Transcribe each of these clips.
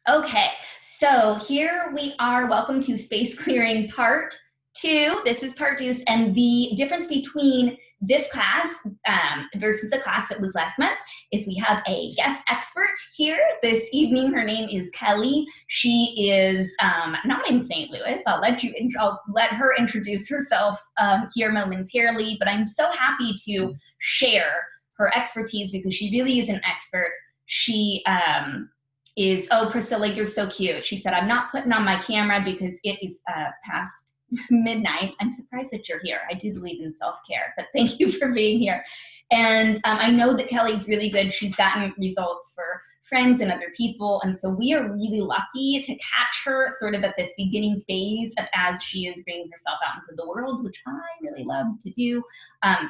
Okay, so here we are. Welcome to Space Clearing Part 2. This is Part 2, and the difference between this class versus the class that was last month is we have a guest expert here this evening. Her name is Kelly. She is not in St. Louis. I'll let her introduce herself here momentarily, but I'm so happy to share her expertise because she really is an expert. She oh, Priscilla, you're so cute. She said, I'm not putting on my camera because it is past midnight. I'm surprised that you're here. I do believe in self-care, but thank you for being here. And I know that Kelly's really good. She's gotten results for friends and other people. And so we are really lucky to catch her sort of at this beginning phase of as she is bringing herself out into the world, which I really love to do.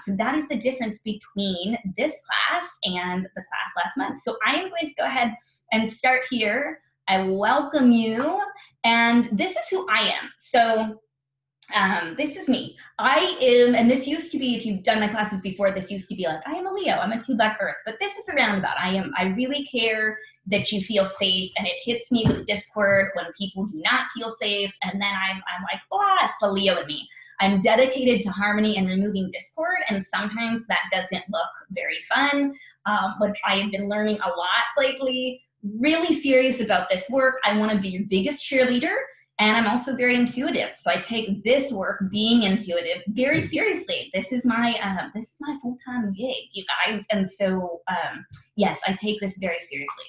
So that is the difference between this class and the class last month. So I am going to go ahead and start here. I welcome you. And this is who I am. So this is me. I am, and this used to be, if you've done my classes before, this used to be like, I am a Leo, I'm a 2 Black Earth, but this is a roundabout. I really care that you feel safe, and it hits me with discord when people do not feel safe, and then I'm like, oh, it's the Leo in me. I'm dedicated to harmony and removing discord, and sometimes that doesn't look very fun, which I have been learning a lot lately. Really serious about this work. I want to be your biggest cheerleader. And I'm also very intuitive. So I take this work, being intuitive, very seriously. This is my full-time gig, you guys. And so, yes, I take this very seriously.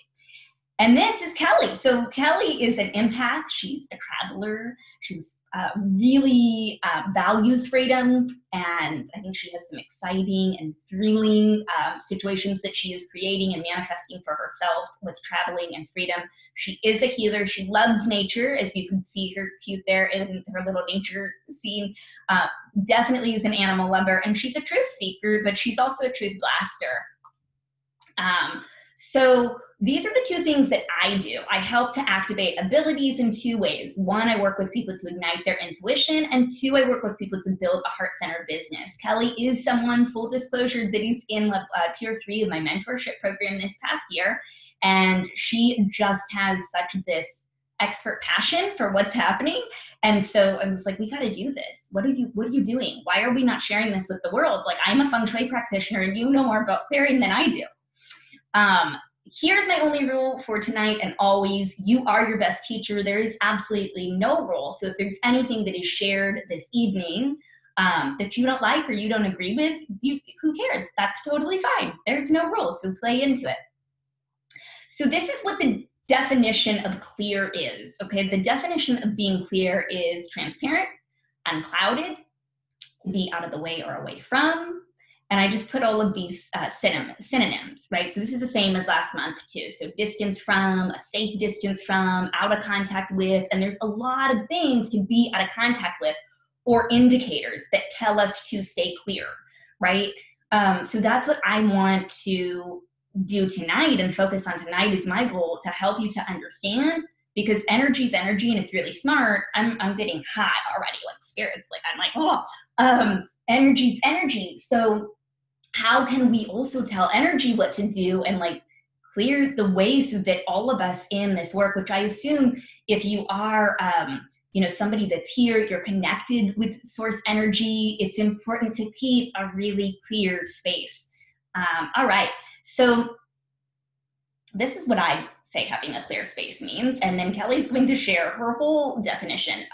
And this is Kelly. So Kelly is an empath. She's a traveler. She's really values freedom. And I think she has some exciting and thrilling situations that she is creating and manifesting for herself with traveling and freedom. She is a healer. She loves nature, as you can see her cute there in her little nature scene. Definitely is an animal lover. And she's a truth seeker, but she's also a truth blaster. So these are the two things that I do. I help to activate abilities in 2 ways. 1, I work with people to ignite their intuition, and 2, I work with people to build a heart-centered business. Kelly is someone, full disclosure, that is in tier 3 of my mentorship program this past year, and she just has such this expert passion for what's happening. And so I was like, we got to do this. What are you doing? Why are we not sharing this with the world? Like, I'm a feng shui practitioner and you know more about clearing than I do. Here's my only rule for tonight and always: you are your best teacher. There is absolutely no rule. So if there's anything that is shared this evening that you don't like or you don't agree with, who cares? That's totally fine. There's no rules, so play into it. So this is what the definition of clear is, okay? The definition of being clear is transparent, unclouded, be out of the way or away from. And I just put all of these synonyms, right? So this is the same as last month too. So distance from, a safe distance from, out of contact with, and there's a lot of things to be out of contact with, or indicators that tell us to stay clear, right? So that's what I want to do tonight and focus on tonight is my goal, to help you to understand, because energy is energy and it's really smart. I'm getting hot already, like spirit, like I'm like, oh, energy's energy. So how can we also tell energy what to do and like clear the way so that all of us in this work, which I assume if you are, somebody that's here, you're connected with source energy, it's important to keep a really clear space. All right, so this is what I say having a clear space means, and then Kelly's going to share her whole definition.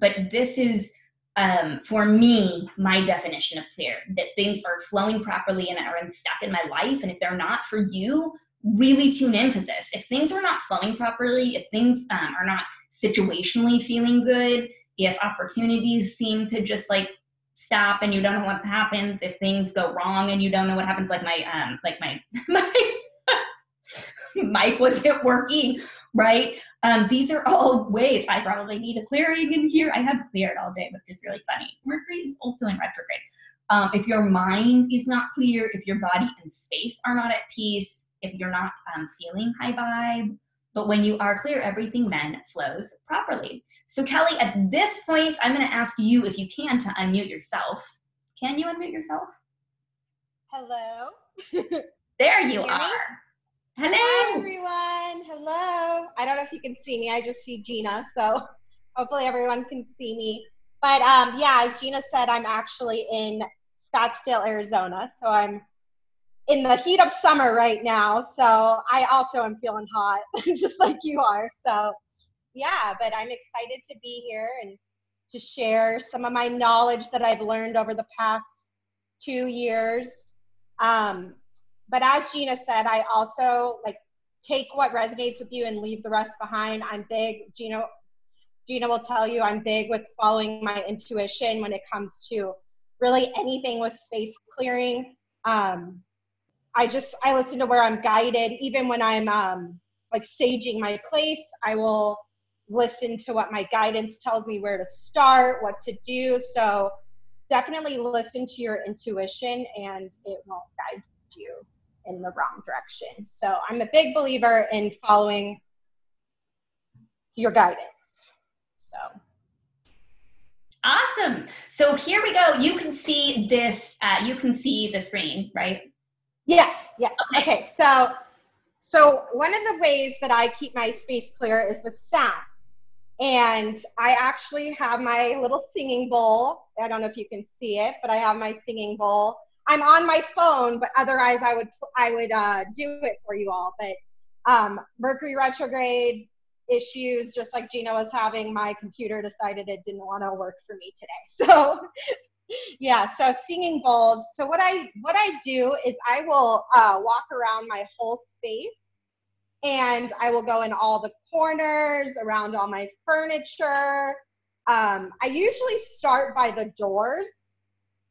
But this is, for me, my definition of clear, that things are flowing properly and are stuck in my life. And if they're not for you, really tune into this. If things are not flowing properly, if things are not situationally feeling good, if opportunities seem to just like stop and you don't know what happens, if things go wrong and you don't know what happens, like my mic wasn't working, right? These are all ways I probably need a clearing in here. I have cleared all day, which is really funny. Mercury is also in retrograde. If your mind is not clear, if your body and space are not at peace, if you're not feeling high vibe, but when you are clear, everything then flows properly. So Kelly, at this point, I'm going to ask you, if you can, to unmute yourself. Can you unmute yourself? Hello. There you are. Hello. Hi, everyone. Hello. I don't know if you can see me. I just see Gina. So hopefully everyone can see me. But yeah, as Gina said, I'm actually in Scottsdale, Arizona. So I'm in the heat of summer right now. So I also am feeling hot, just like you are. So yeah, but I'm excited to be here and to share some of my knowledge that I've learned over the past 2 years. But as Gina said, I also like take what resonates with you and leave the rest behind. I'm big, Gina will tell you, I'm big with following my intuition when it comes to really anything with space clearing. I listen to where I'm guided. Even when I'm like saging my place, I will listen to what my guidance tells me where to start, what to do. So definitely listen to your intuition and it won't guide you in the wrong direction. So I'm a big believer in following your guidance. So Awesome. So here we go. You can see this, you can see the screen, right? yes. Okay. Okay. So one of the ways that I keep my space clear is with sound. And I actually have my little singing bowl. I don't know if you can see it, but I have my singing bowl. I'm on my phone, but otherwise I would do it for you all. But Mercury retrograde issues, just like Gina was having, my computer decided it didn't want to work for me today. So yeah, so singing bowls. So what I do is I will walk around my whole space. And I will go in all the corners, around all my furniture. I usually start by the doors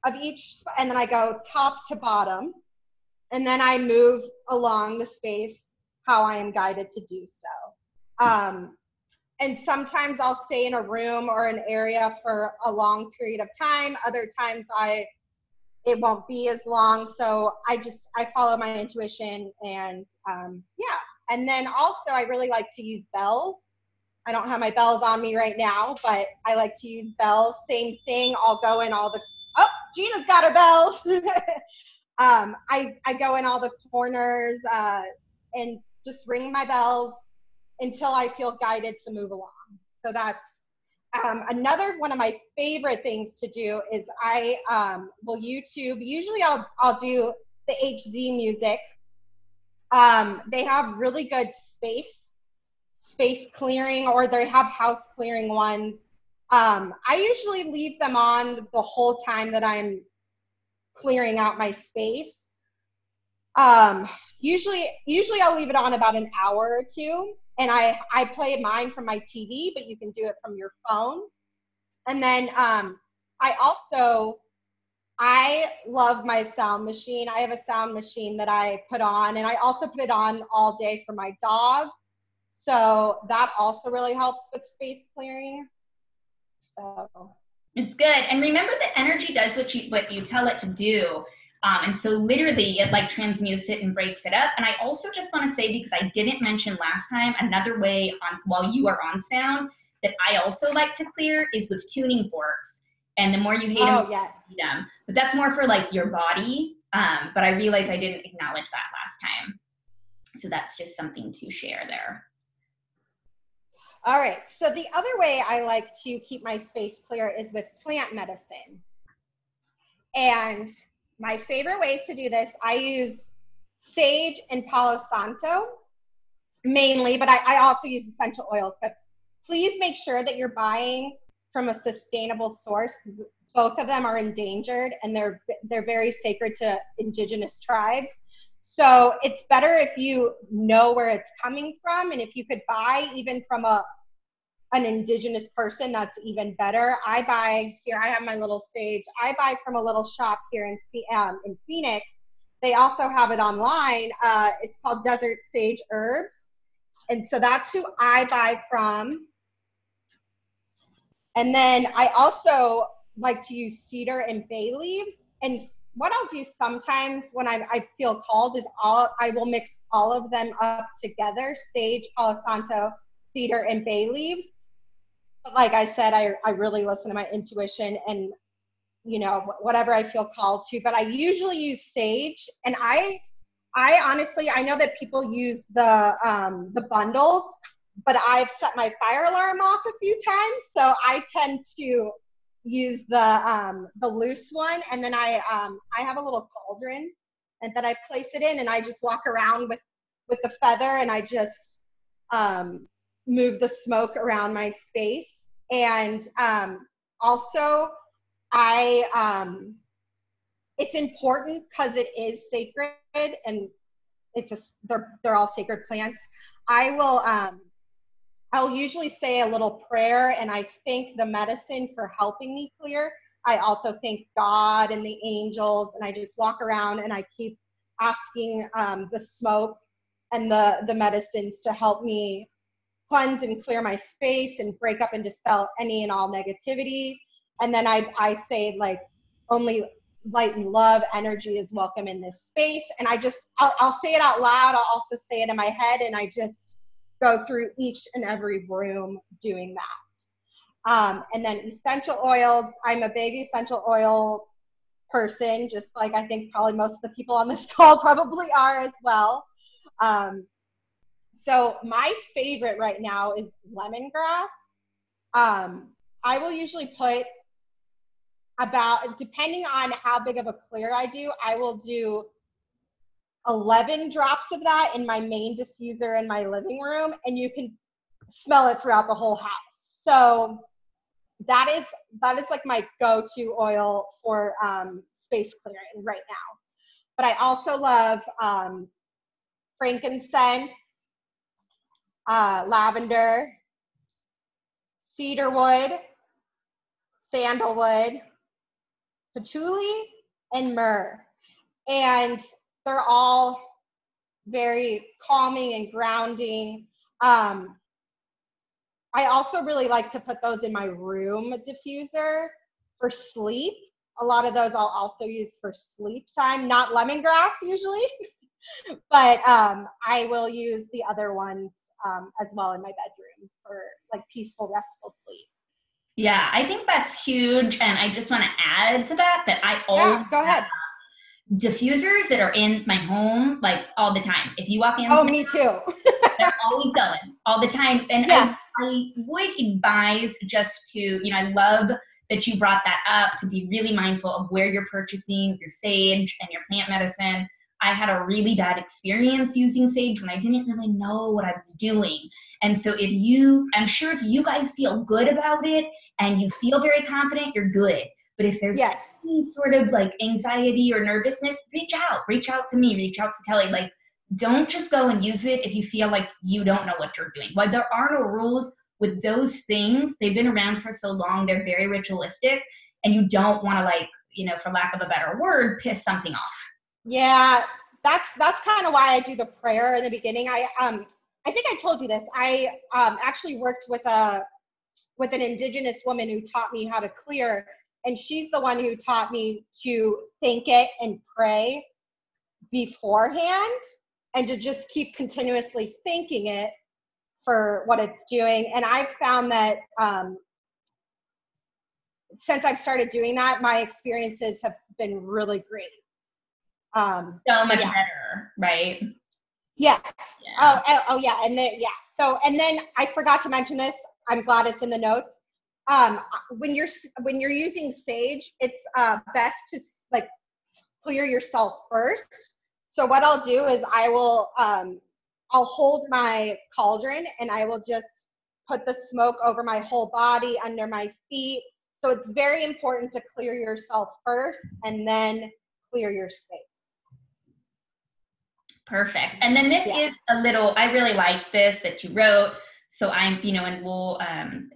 of each, and then I go top to bottom. And then I move along the space how I am guided to do so. And sometimes I'll stay in a room or an area for a long period of time. Other times it won't be as long. So I follow my intuition and yeah. And then also I really like to use bells. I don't have my bells on me right now, but I like to use bells. Same thing. I'll go in all the, oh, Gina's got her bells. I go in all the corners and just ring my bells until I feel guided to move along. So that's another one of my favorite things to do is I will YouTube. Usually I'll do the HD music. They have really good space clearing, or they have house clearing ones. I usually leave them on the whole time that I'm clearing out my space. Usually I'll leave it on about an hour or two, and I play mine from my TV, but you can do it from your phone. And then I love my sound machine. I have a sound machine that I put on, and I also put it on all day for my dog. So that also really helps with space clearing. So it's good. And remember that energy does what you tell it to do. And so literally it like transmutes it and breaks it up. And I also just want to say, because I didn't mention last time, another way while you are on sound that I also like to clear is with tuning forks. And the more you hate them, yes. you hate them. But that's more for like your body. But I realized I didn't acknowledge that last time. So that's just something to share there. All right. So the other way I like to keep my space clear is with plant medicine. And my favorite ways to do this, I use sage and Palo Santo mainly, but I also use essential oils. But please make sure that you're buying from a sustainable source, because both of them are endangered and they're very sacred to indigenous tribes. So it's better if you know where it's coming from, and if you could buy even from an indigenous person, that's even better. I buy here, I have my little sage. I buy from a little shop here in Phoenix. They also have it online. It's called Desert Sage Herbs. And so that's who I buy from. And then I also like to use cedar and bay leaves. And what I'll do sometimes when I feel called is I will mix all of them up together: sage, Palo Santo, cedar, and bay leaves. But like I said, I really listen to my intuition and, you know, whatever I feel called to. But I usually use sage, and I honestly, I know that people use the bundles. but I've set my fire alarm off a few times, so I tend to use the loose one, and then I have a little cauldron, and then I place it in, and I just walk around with the feather, and I just move the smoke around my space. And also, it's important because it is sacred, and they're all sacred plants. I'll usually say a little prayer, and I thank the medicine for helping me clear. I also thank God and the angels, and I just walk around and I keep asking the smoke and the medicines to help me cleanse and clear my space and break up and dispel any and all negativity. And then I say, like, only light and love energy is welcome in this space. And I'll say it out loud. I'll also say it in my head, and I just go through each and every room doing that. And then essential oils. I'm a big essential oil person, just like I think probably most of the people on this call probably are as well. So my favorite right now is lemongrass. I will usually put about, depending on how big of a clear I do, I will do 11 drops of that in my main diffuser in my living room, and you can smell it throughout the whole house. So that is like my go-to oil for space clearing right now. But I also love frankincense, lavender, cedarwood, sandalwood, patchouli, and myrrh. And they're all very calming and grounding. I also really like to put those in my room diffuser for sleep. A lot of those I'll also use for sleep time, not lemongrass usually, but I will use the other ones as well in my bedroom for like peaceful, restful sleep. Yeah, I think that's huge. And I just want to add to that I always go ahead. Diffusers that are in my home like all the time. If you walk in, me too. they're always going all the time. And yeah. I would advise just to, I love that you brought that up, to be really mindful of where you're purchasing your sage and your plant medicine. I had a really bad experience using sage when I didn't really know what I was doing. And so I'm sure if you guys feel good about it and you feel very confident, you're good. But if there's any sort of like anxiety or nervousness, reach out to me, reach out to Kelly. Like, don't just go and use it if you feel like you don't know what you're doing. Like, there are no rules with those things. They've been around for so long. They're very ritualistic, and you don't want to, like, for lack of a better word, piss something off. Yeah, that's kind of why I do the prayer in the beginning. I think I told you this. I actually worked with an indigenous woman who taught me how to clear, and she's the one who taught me to think it and pray beforehand, and to just keep continuously thinking it for what it's doing. And I've found that since I've started doing that, my experiences have been really great. So much better, right? Yes. Yeah. Oh yeah. And then, and then I forgot to mention this. I'm glad it's in the notes. When you're using sage, it's best to like clear yourself first. So what I'll do is I'll hold my cauldron, and I will just put the smoke over my whole body, under my feet. So it's very important to clear yourself first and then clear your space. Perfect. And then this is a little, I really like this that you wrote. So I'm, and we'll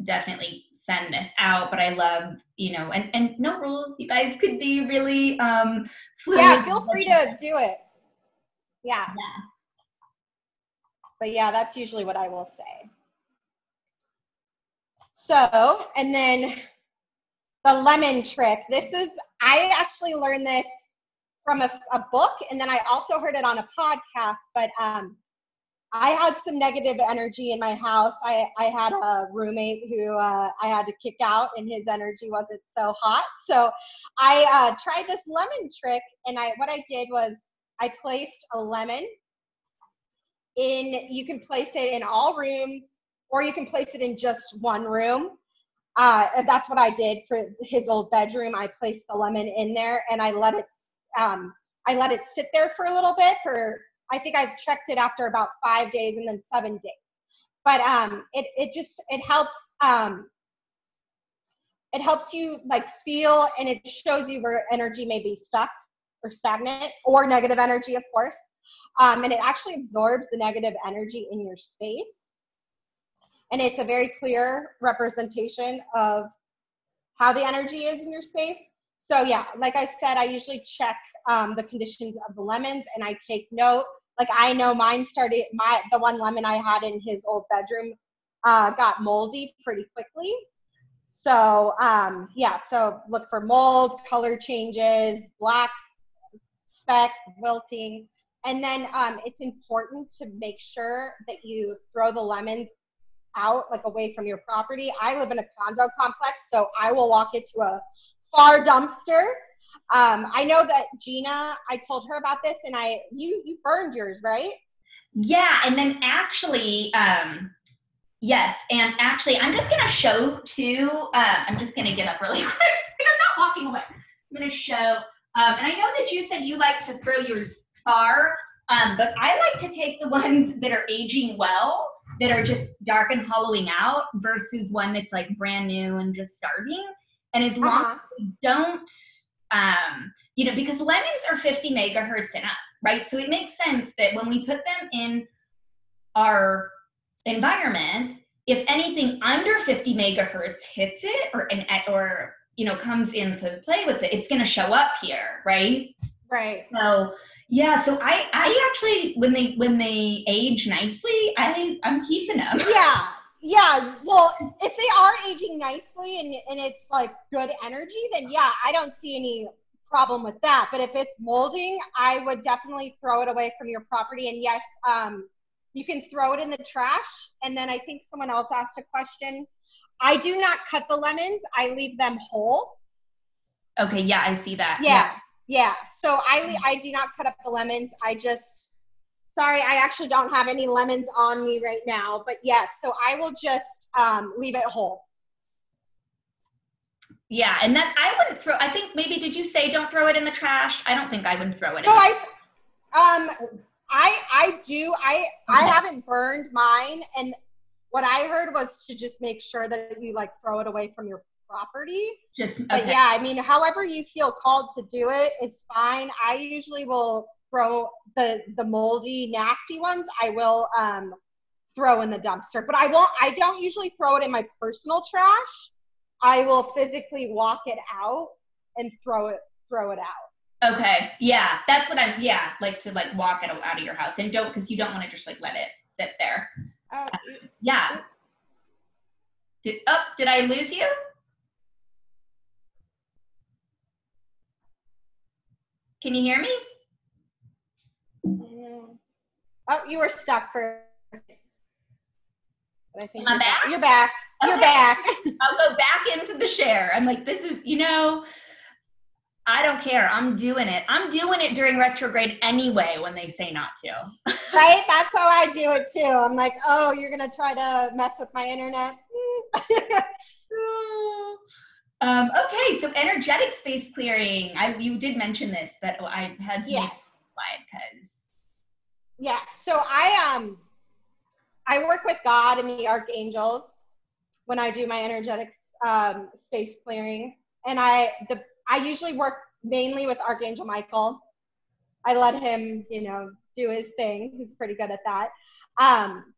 definitely send this out, but I love, and no rules. You guys could be really fluid. Yeah, feel free to do it. Yeah. But yeah, that's usually what I will say. So, and then the lemon trick. I actually learned this from a book, and then I also heard it on a podcast, but I had some negative energy in my house. I had a roommate who I had to kick out, and his energy wasn't so hot. So I tried this lemon trick, and what I did was I placed a lemon you can place it in all rooms, or you can place it in just one room. And that's what I did for his old bedroom. I placed the lemon in there, and I let it sit there for a little bit. I think I checked it after about 5 days and then 7 days. But it helps you like feel, and it shows you where energy may be stuck or stagnant, or negative energy, of course. And it actually absorbs the negative energy in your space. And it's a very clear representation of how the energy is in your space. So yeah, like I said, I usually check the conditions of the lemons, and I take note. Like I know mine started, the one lemon I had in his old bedroom got moldy pretty quickly. So yeah, so look for mold, color changes, black specks, wilting. And then it's important to make sure that you throw the lemons out, like away from your property. I live in a condo complex, so I will walk it to a far dumpster. I know that Gina, I told her about this, and you burned yours, right? Yeah, and then actually, yes, and actually, I'm just gonna show too. I'm just gonna get up really quick. I'm not walking away. I'm gonna show, and I know that you said you like to throw yours far, but I like to take the ones that are aging well, that are just dark and hollowing out, versus one that's like brand new and just starting. And as long as we don't, because lemons are 50 megahertz and up, right? So it makes sense that when we put them in our environment, if anything under 50 megahertz hits it or comes into play with it, it's going to show up here, right? Right. So yeah, so I actually, when they age nicely, I'm keeping them. Yeah. Well, if they are aging nicely and it's like good energy, then yeah, I don't see any problem with that. But if it's molding, I would definitely throw it away from your property. And yes, you can throw it in the trash. And then I think someone else asked a question. I do not cut the lemons. I leave them whole. Okay, yeah, I see that. Yeah. So I do not cut up the lemons. Sorry, I actually don't have any lemons on me right now. But yes, so I will just leave it whole. Yeah, and I wouldn't throw, I think maybe, did you say don't throw it in the trash? I don't think I would throw it in No, I do. I haven't burned mine, and what I heard was to just make sure that you like throw it away from your property. But yeah, I mean, however you feel called to do it is fine. I usually will throw the moldy, nasty ones. I will throw in the dumpster, but I don't usually throw it in my personal trash. I will physically walk it out and throw it out. Okay. Yeah. That's what like to like walk it out of your house, and because you don't want to just like let it sit there. Yeah. Did I lose you? Can you hear me? Oh, you were stuck for a second. But I think Am I back? You're back. Okay. You're back. I'll go back into the share. I'm like, this is, I don't care. I'm doing it. I'm doing it during retrograde anyway when they say not to. Right? That's how I do it too. I'm like, oh, you're going to try to mess with my internet? Okay, so energetic space clearing. You did mention this, but I had to make a slide because. Yeah, so I work with God and the archangels when I do my energetic space clearing, and I usually work mainly with Archangel Michael. I let him, do his thing. He's pretty good at that.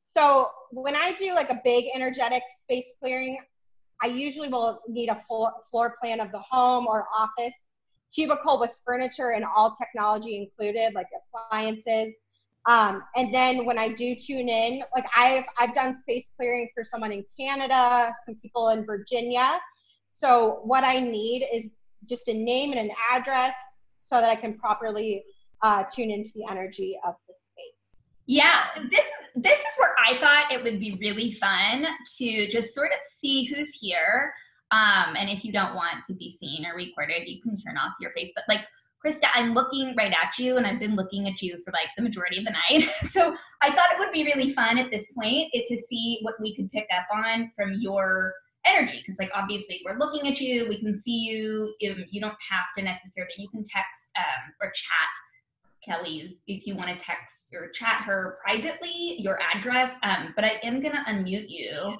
So when I do like a big energetic space clearing, I usually will need a floor plan of the home or office, cubicle with furniture and all technology included, like appliances. And then when I do tune in, like I've done space clearing for someone in Canada, some people in Virginia. So what I need is just a name and an address so that I can properly tune into the energy of the space. Yeah, so this is where I thought it would be really fun to just sort of see who's here. And if you don't want to be seen or recorded, you can turn off your face. But like Krista, I'm looking right at you, and I've been looking at you for like the majority of the night. So I thought it would be really fun at this point to see what we could pick up on from your energy. Because like, obviously we're looking at you, we can see you. You don't have to necessarily, you can text or chat Kelly's if you want to text or chat her privately your address, but I am gonna unmute you,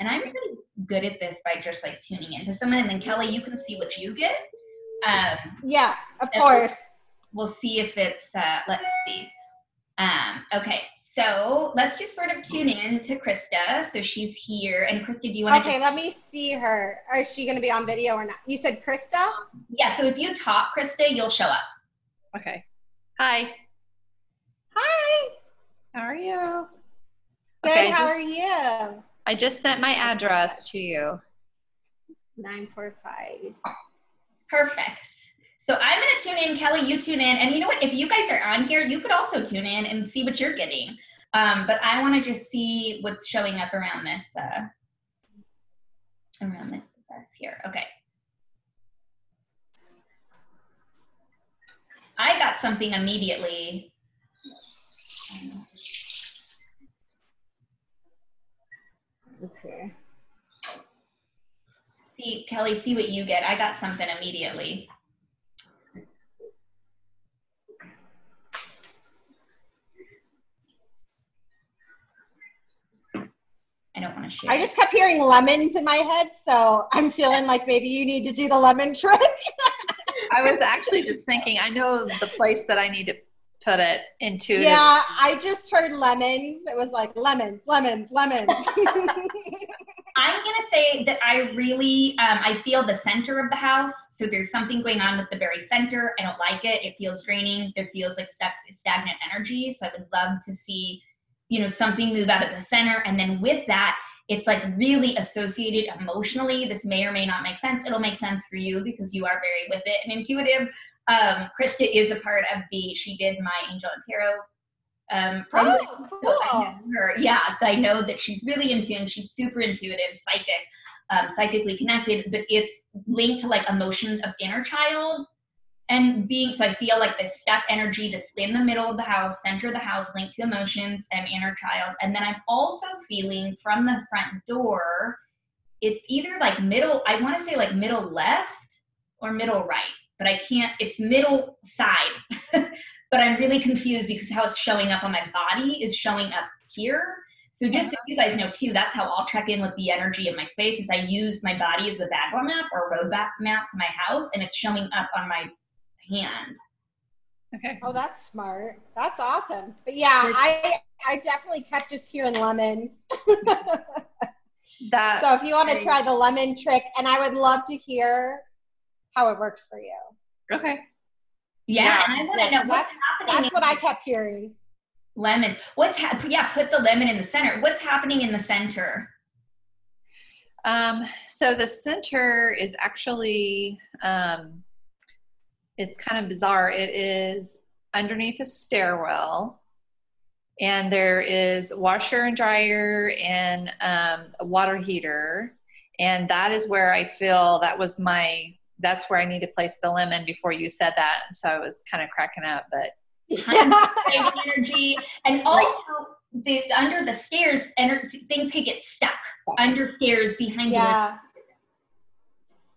and I'm pretty good at this by just like tuning into someone, and then Kelly, you can see what you get. Yeah, of course. We'll see if it's let's see. Okay, so let's just sort of tune in to Krista. So she's here, and Krista, do you want to let me see her. Is she going to be on video or not? You said Krista? Yeah, so if you talk, Krista, you'll show up. Okay. Hi. Hi. How are you? Good, okay, how are you? I just sent my address to you. 945. Perfect. So I'm going to tune in. Kelly, you tune in. And you know what? If you guys are on here, you could also tune in and see what you're getting. But I want to just see what's showing up around this here. Okay. I got something immediately. Okay. See, Kelly, see what you get. I got something immediately. I don't want to share. I just kept hearing lemons in my head, so I'm feeling like maybe you need to do the lemon trick. I was actually just thinking, I know the place that I need to put it into. Yeah, I just heard lemons. It was like lemons, lemons, lemons. I'm going to say that I really, I feel the center of the house. So there's something going on with the very center. I don't like it. It feels draining. There feels like stagnant energy. So I would love to see, you know, something move out of the center. And then with that, it's like really associated emotionally. This may or may not make sense. It'll make sense for you because you are very with it and intuitive. Krista is a part of she did my Angel and Tarot program. Oh, cool. So I know her. Yeah, so I know that she's really in tune. She's super intuitive, psychic, psychically connected, but it's linked to like emotion of inner child and being, so I feel like this stuck energy that's in the middle of the house, center of the house, linked to emotions and inner child. And then I'm also feeling from the front door, it's either like middle, I want to say like middle left or middle right, but I can't, it's middle side. But I'm really confused because how it's showing up on my body is showing up here. So just so you guys know too, that's how I'll check in with the energy of my space is I use my body as a Bagua map or road map to my house, and it's showing up on my hand. Okay. Oh, that's smart. That's awesome. But yeah, I definitely kept just hearing lemons. So if you want to try the lemon trick, and I would love to hear how it works for you. Okay. Yeah, and I want to know what's happening. That's what I kept hearing. Lemons. Put the lemon in the center. What's happening in the center? So the center is actually, it's kind of bizarre. It is underneath a stairwell, and there is washer and dryer and a water heater, and that is where I feel that's where I need to place the lemon before you said that. So I was kind of cracking up, but energy, and also under the stairs, things could get stuck under stairs behind yeah. doors.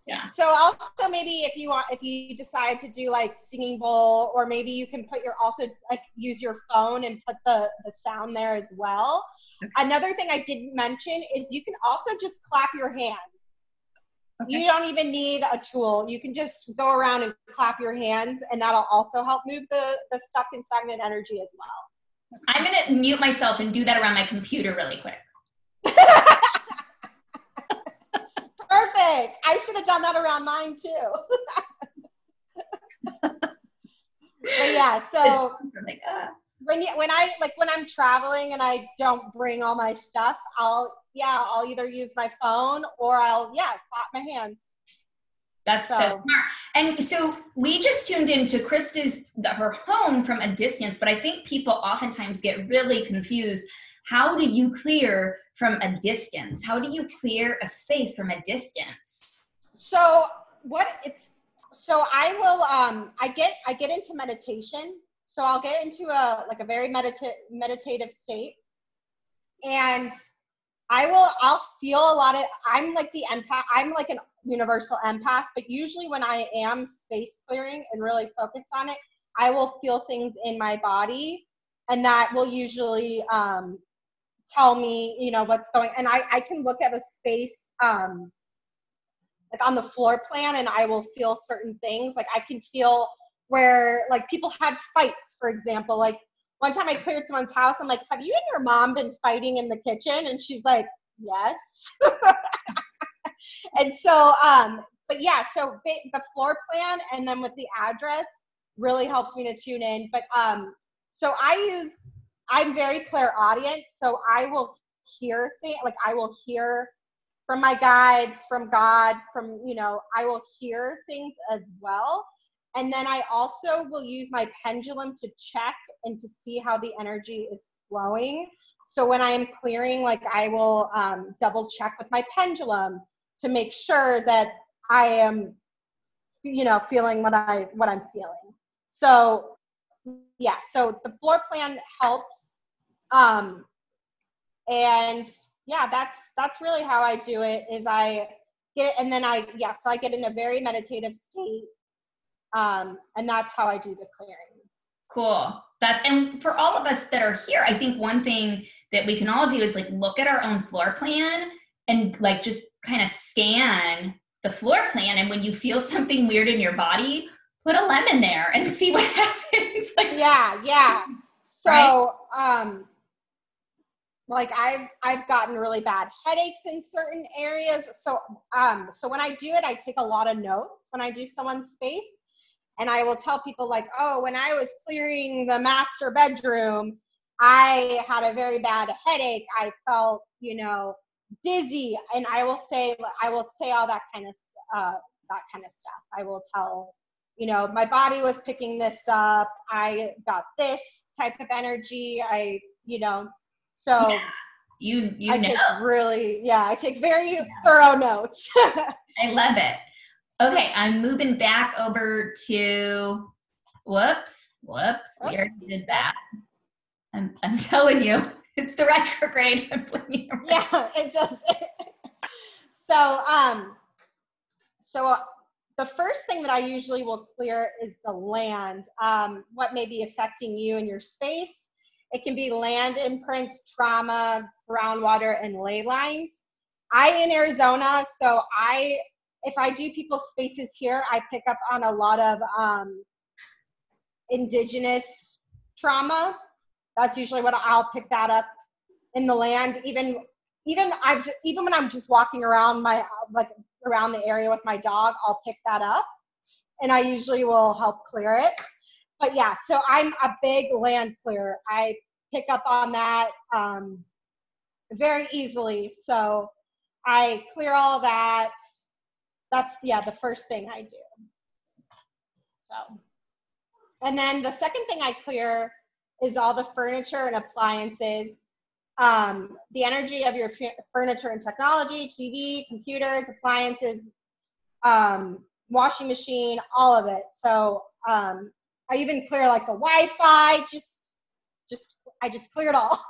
Yeah. So also maybe if you decide to do like singing bowl, or maybe you can use your phone and put the sound there as well. Okay. Another thing I didn't mention is you can also just clap your hands. Okay. You don't even need a tool. You can just go around and clap your hands, and that'll also help move the stuck and stagnant energy as well. I'm going to mute myself and do that around my computer really quick. Perfect. I should have done that around mine too. But yeah, so when I'm traveling and I don't bring all my stuff, I'll either use my phone or I'll clap my hands. That's so smart. And so we just tuned into Krista's her home from a distance, but I think people oftentimes get really confused. How do you clear from a distance? How do you clear a space from a distance? So So I will, I get into meditation. So I'll get into a very meditative state, and I'll feel a lot of, I'm like the empath, I'm like an universal empath, but usually when I am space clearing and really focused on it, I will feel things in my body, and that will usually tell me, what's going, and I can look at a space, like on the floor plan, and I will feel certain things. Like I can feel where like people had fights, for example. Like one time I cleared someone's house. I'm like, have you and your mom been fighting in the kitchen? And she's like, yes. And so, but yeah, so the floor plan and then with the address really helps me to tune in. But so I'm very clairaudient. So I will hear things, like I will hear from my guides, from God, I will hear things as well. And then I also will use my pendulum to check and to see how the energy is flowing. So when I am clearing, like I will double check with my pendulum to make sure that I am, feeling what I'm feeling. So yeah, so the floor plan helps. And yeah, that's really how I do it, is I get it, and then so I get in a very meditative state. And that's how I do the clearings. Cool. And for all of us that are here, I think one thing that we can all do is like look at our own floor plan and like just kind of scan the floor plan. And when you feel something weird in your body, put a lemon there and see what happens. Like, yeah. So, right? Like I've gotten really bad headaches in certain areas. So when I do it, I take a lot of notes when I do someone's space, and I will tell people like, oh, when I was clearing the master bedroom, I had a very bad headache. I felt, dizzy, and I will say all that kind of stuff. I will tell, my body was picking this up. I got this type of energy. So yeah, I take very thorough notes. I love it. Okay, I'm moving back over to, whoops, we already did that. I'm telling you, it's the retrograde. I'm blaming you. Yeah, it does. So the first thing that I usually will clear is the land, what may be affecting you in your space. It can be land imprints, trauma, groundwater, and ley lines. In Arizona, so if I do people's spaces here, I pick up on a lot of indigenous trauma. That's usually what I'll pick that up in the land. Even when I'm just walking around around the area with my dog, I'll pick that up, and I usually will help clear it. But yeah, so I'm a big land clearer. I pick up on that very easily. So I clear all that. That's the first thing I do. So, and then the second thing I clear is all the furniture and appliances, the energy of your furniture and technology, TV, computers, appliances, washing machine, all of it. So I even clear like the Wi-Fi, I just clear it all.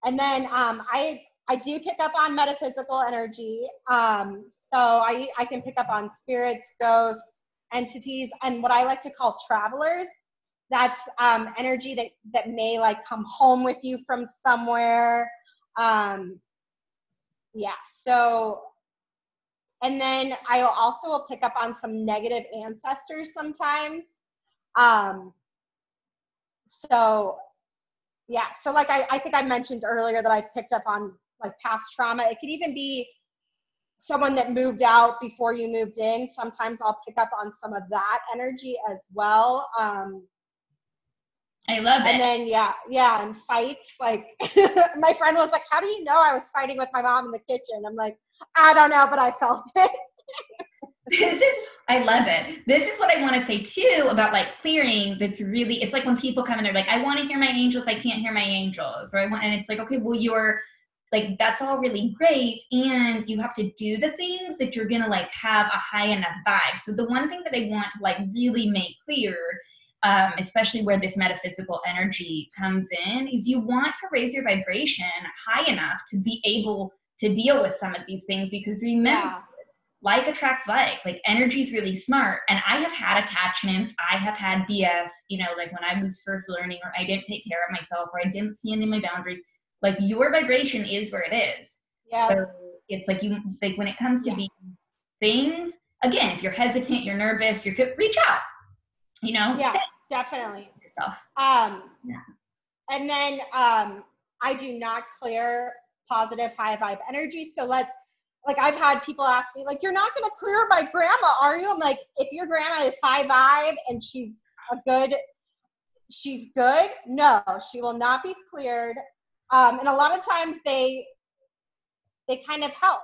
And then I do pick up on metaphysical energy. So I can pick up on spirits, ghosts, entities, and what I like to call travelers. That's energy that may like come home with you from somewhere. So, and then I also will pick up on some negative ancestors sometimes. So like I think I mentioned earlier that I picked up on like past trauma. It could even be someone that moved out before you moved in. Sometimes I'll pick up on some of that energy as well. I love it. And then, and fights. Like my friend was like, how do you know I was fighting with my mom in the kitchen? I'm like, I don't know, but I felt it. I love it. This is what I want to say too about like clearing. It's like when people come in, they're like, I want to hear my angels. I can't hear my angels. And it's like, okay, well, like that's all really great, and you have to do the things that you're gonna like have a high enough vibe. So the one thing that I want to like really make clear, especially where this metaphysical energy comes in, is you want to raise your vibration high enough to be able to deal with some of these things, because remember, like attracts like energy is really smart. And I have had attachments, I have had BS, you know, like when I was first learning, or I didn't take care of myself, or I didn't see any of my boundaries. Like your vibration is where it is. So it's like you, like when it comes to these things, again, if you're hesitant, you're nervous, reach out, you know. Yeah, definitely. Yourself. And then I do not clear positive high vibe energy. So like I've had people ask me, like, you're not going to clear my grandma, are you? I'm like, if your grandma is high vibe and she's good, no, she will not be cleared. And a lot of times they kind of help.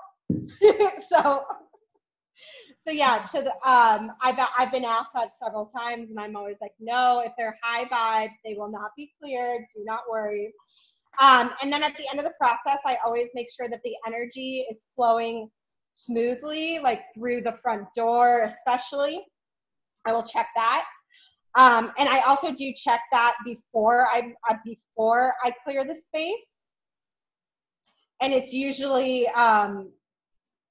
So yeah, I've been asked that several times, and I'm always like, no, if they're high vibe, they will not be cleared. Do not worry. And then at the end of the process, I always make sure that the energy is flowing smoothly, like through the front door, especially. I will check that. And I also do check that before I clear the space. And it's usually,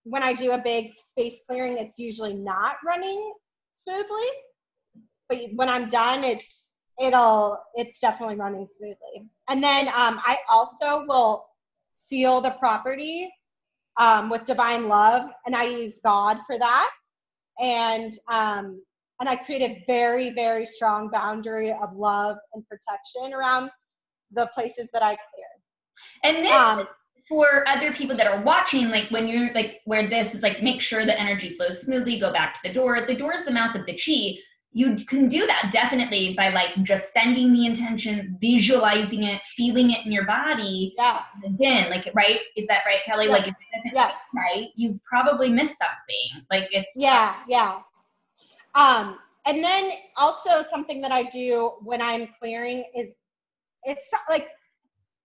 when I do a big space clearing, it's usually not running smoothly. But when I'm done, it's definitely running smoothly. And then I also will seal the property with divine love, and I use God for that. And I create a very, very strong boundary of love and protection around the places that I clear. And this, for other people that are watching, like when you're like, where this is like, make sure the energy flows smoothly, go back to the door. The door is the mouth of the chi. You can do that definitely by like just sending the intention, visualizing it, feeling it in your body. Yeah. Again, like, right? Is that right, Kelly? Yeah. Like if it doesn't feel right, you've probably missed something. Like it's. Yeah. And then also something that I do when I'm clearing is, it's like,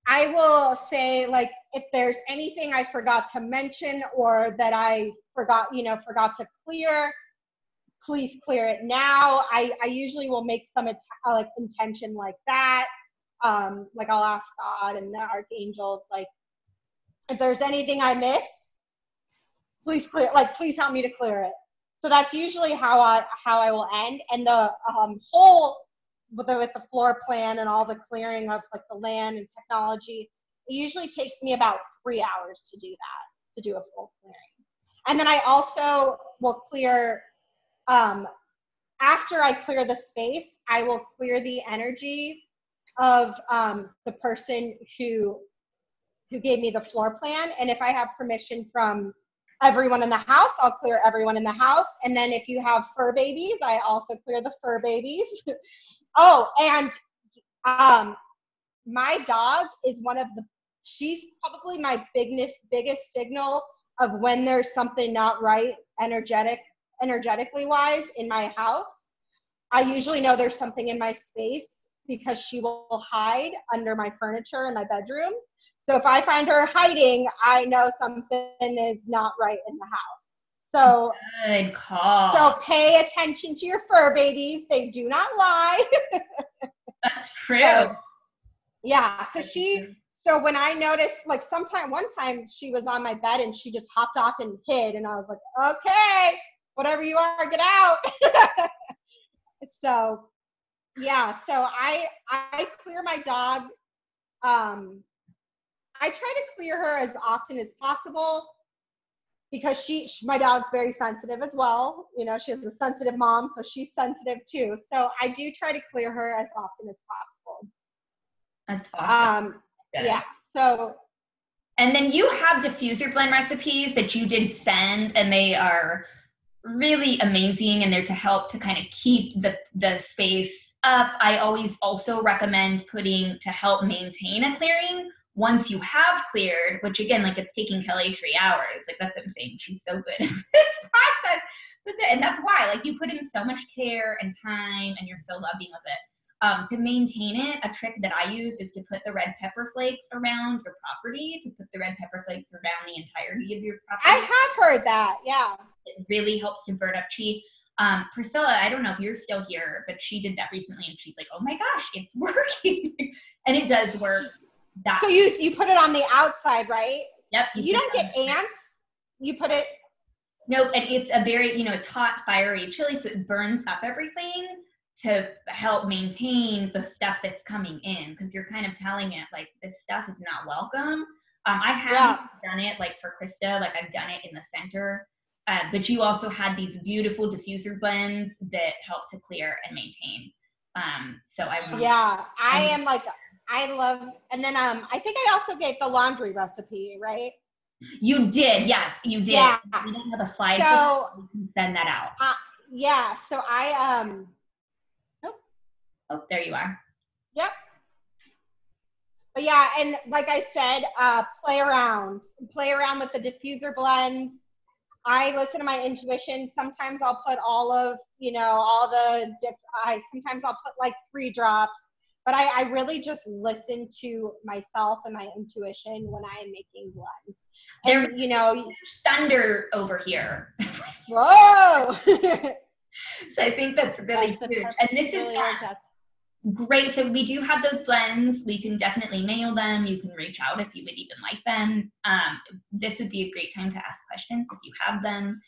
I will say, like, if there's anything I forgot to mention or that I forgot to clear, please clear it now. I usually will make some like intention like that. Like I'll ask God and the archangels, like, if there's anything I missed, please clear, like, please help me to clear it. So that's usually how I will end. And the whole, with the floor plan and all the clearing of like the land and technology, it usually takes me about 3 hours to do that, to do a full clearing. And then I also will clear, after I clear the space, I will clear the energy of the person who gave me the floor plan. And if I have permission from everyone in the house, I'll clear everyone in the house. And then if you have fur babies, I also clear the fur babies. Oh, and my dog is she's probably my biggest signal of when there's something not right energetically wise in my house. I usually know there's something in my space because she will hide under my furniture in my bedroom. So if I find her hiding, I know something is not right in the house. So good call. So pay attention to your fur babies. They do not lie. That's true. So when I noticed, like one time she was on my bed and she just hopped off and hid, and I was like, okay, whatever you are, get out. So I clear my dog. I try to clear her as often as possible because my dog's very sensitive as well. You know, she has a sensitive mom, so she's sensitive too. So I do try to clear her as often as possible. That's awesome. Yeah. So. And then you have diffuser blend recipes that you did send, and they are really amazing, and they're to help to kind of keep the space up. I always also recommend to help maintain a clearing once you have cleared, which again, like it's taking Kelly 3 hours. Like that's what I'm saying. She's so good at this process with it. And that's why, like, you put in so much care and time and you're so loving with it. To maintain it, a trick that I use is to put the red pepper flakes around your property, to put the red pepper flakes around the entirety of your property. I have heard that, yeah. It really helps to burn up chi. Priscilla, I don't know if you're still here, but she did that recently and she's like, oh my gosh, it's working. And it does work. So you put it on the outside, right? Yep. You don't get ants? You put it? Nope, and it's a very, it's hot, fiery chili, so it burns up everything to help maintain the stuff that's coming in, because you're kind of telling it, like, this stuff is not welcome. I haven't done it, like, for Krista, like, I've done it in the center. But you also had these beautiful diffuser blends that help to clear and maintain. So I love, and then I think I also gave the laundry recipe, right? You did, yes, you did. Yeah. We don't have a slide, so you can send that out. Yeah, so I oh, there you are. Yep. But yeah, and like I said, play around with the diffuser blends. I listen to my intuition. Sometimes I'll put sometimes I'll put like 3 drops, but I really just listen to myself and my intuition when I'm making blends. And thunder over here. Whoa. So I think that's really huge. And this is great. So we do have those blends. We can definitely mail them. You can reach out if you would even like them. This would be a great time to ask questions if you have them.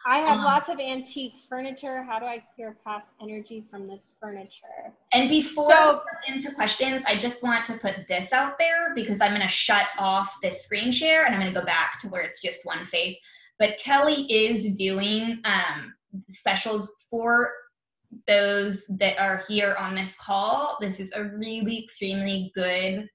I have lots of antique furniture. How do I clear past energy from this furniture? And before we get into questions, I just want to put this out there because I'm going to shut off this screen share and I'm going to go back to where it's just one face. But Kelly is doing specials for those that are here on this call. This is a really extremely good